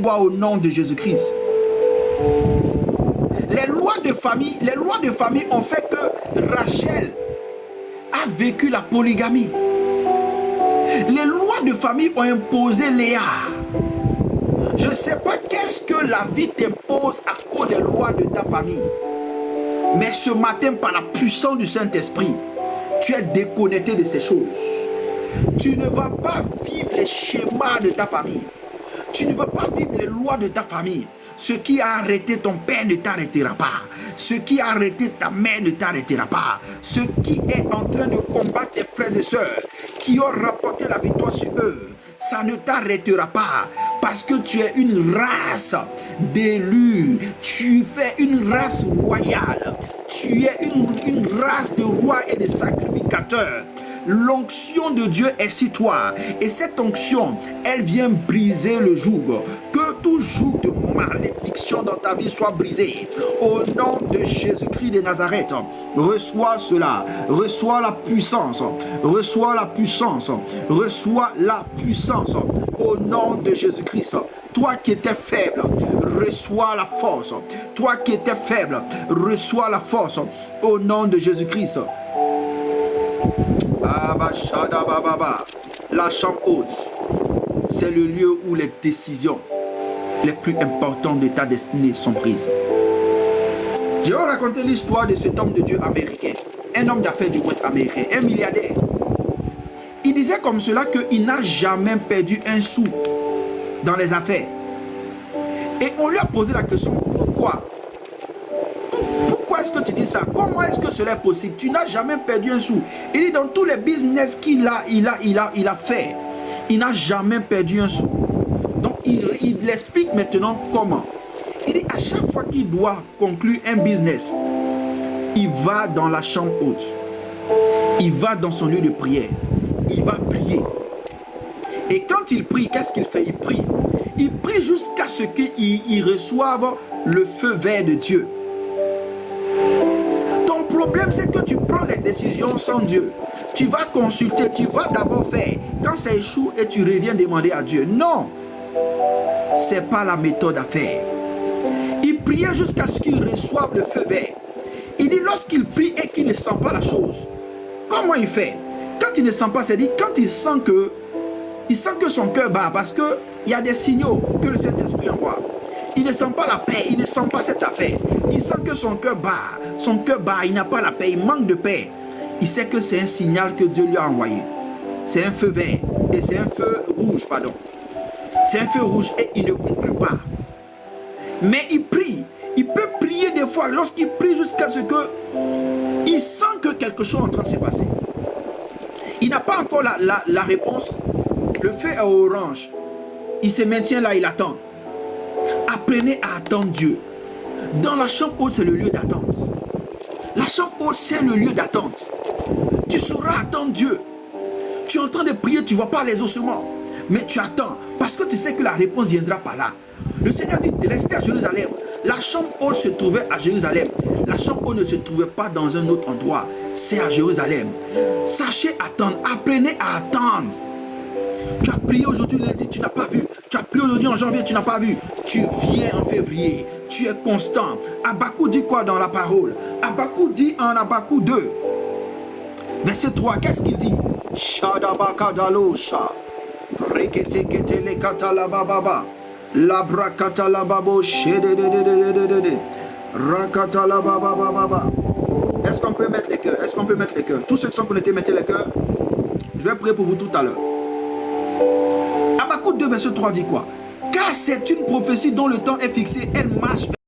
gloire au nom de Jésus-Christ. Les lois de famille ont fait que Rachel a vécu la polygamie. Les lois de famille ont imposé Léa. Je ne sais pas qu'est-ce que la vie t'impose à cause des lois de ta famille. Mais ce matin, par la puissance du Saint-Esprit, tu es déconnecté de ces choses. Tu ne vas pas vivre les schémas de ta famille. Tu ne vas pas vivre les lois de ta famille. Ce qui a arrêté ton père ne t'arrêtera pas. Ce qui a arrêté ta mère ne t'arrêtera pas. Ce qui est en train de combattre tes frères et sœurs, qui ont rapporté la victoire sur eux, ça ne t'arrêtera pas. Parce que tu es une race d'élus. Tu fais une race royale. Tu es une race de rois et de sacrificateurs. L'onction de Dieu est sur toi. Et cette onction, elle vient briser le joug. Que tout joug de malédiction dans ta vie soit brisé. Au nom de Jésus-Christ de Nazareth, reçois cela. Reçois la puissance. Reçois la puissance. Reçois la puissance. Au nom de Jésus-Christ. Toi qui étais faible, reçois la force. Toi qui étais faible, reçois la force. Au nom de Jésus-Christ. La chambre haute, c'est le lieu où les décisions les plus importantes de ta destinée sont prises. Je vais raconter l'histoire de cet homme de Dieu américain, un homme d'affaires du Ouest américain, un milliardaire. Il disait comme cela qu'il n'a jamais perdu un sou dans les affaires. Et on lui a posé la question, pourquoi? Pourquoi est-ce que tu dis ça? Comment est-ce que cela est possible? Tu n'as jamais perdu un sou. Il dit dans tous les business qu'il a fait, il n'a jamais perdu un sou. Donc il explique maintenant comment. Il dit à chaque fois qu'il doit conclure un business, il va dans la chambre haute. Il va dans son lieu de prière. Il va prier. Et quand il prie, qu'est-ce qu'il fait? Il prie. Il prie jusqu'à ce qu'il reçoive le feu vert de Dieu. Le problème, c'est que tu prends les décisions sans Dieu. Tu vas consulter, tu vas d'abord faire. Quand ça échoue et tu reviens demander à Dieu. Non, ce n'est pas la méthode à faire. Il priait jusqu'à ce qu'il reçoive le feu vert. Il dit lorsqu'il prie et qu'il ne sent pas la chose, comment il fait? Quand il ne sent pas, c'est-à-dire quand il sent que son cœur bat, parce qu'il y a des signaux que le Saint-Esprit envoie. Il ne sent pas la paix, il ne sent pas cette affaire. Il sent que son cœur bat, il n'a pas la paix, il manque de paix. Il sait que c'est un signal que Dieu lui a envoyé. C'est un feu vert, et c'est un feu rouge, pardon. C'est un feu rouge et il ne comprend pas. Mais il prie, il peut prier des fois, lorsqu'il prie jusqu'à ce que il sent que quelque chose est en train de se passer. Il n'a pas encore la réponse. Le feu est orange. Il se maintient là, il attend. Apprenez à attendre Dieu. Dans la chambre haute, c'est le lieu d'attente. La chambre haute, c'est le lieu d'attente. Tu sauras attendre Dieu. Tu es en train de prier, tu ne vois pas les ossements. Mais tu attends. Parce que tu sais que la réponse viendra par là. Le Seigneur dit de rester à Jérusalem. La chambre haute se trouvait à Jérusalem. La chambre haute ne se trouvait pas dans un autre endroit. C'est à Jérusalem. Sachez attendre. Apprenez à attendre. Tu as prié aujourd'hui lundi, tu n'as pas vu. Tu as prié aujourd'hui en janvier, tu n'as pas vu. Tu viens en février. Tu es constant. Habakkuk dit quoi dans la parole? Habakkuk dit en Habakkuk 2. Verset 3, qu'est-ce qu'il dit? Shadabakadalosha. Reketeketele katalababa. Labrakatalababo shedededededede. Rakatalababa. Est-ce qu'on peut mettre les cœurs? Est-ce qu'on peut mettre les cœurs? Tous ceux qui sont connectés, mettez les cœurs. Je vais prier pour vous tout à l'heure. Habakkuk 2, verset 3 dit quoi? Car c'est une prophétie dont le temps est fixé, elle marche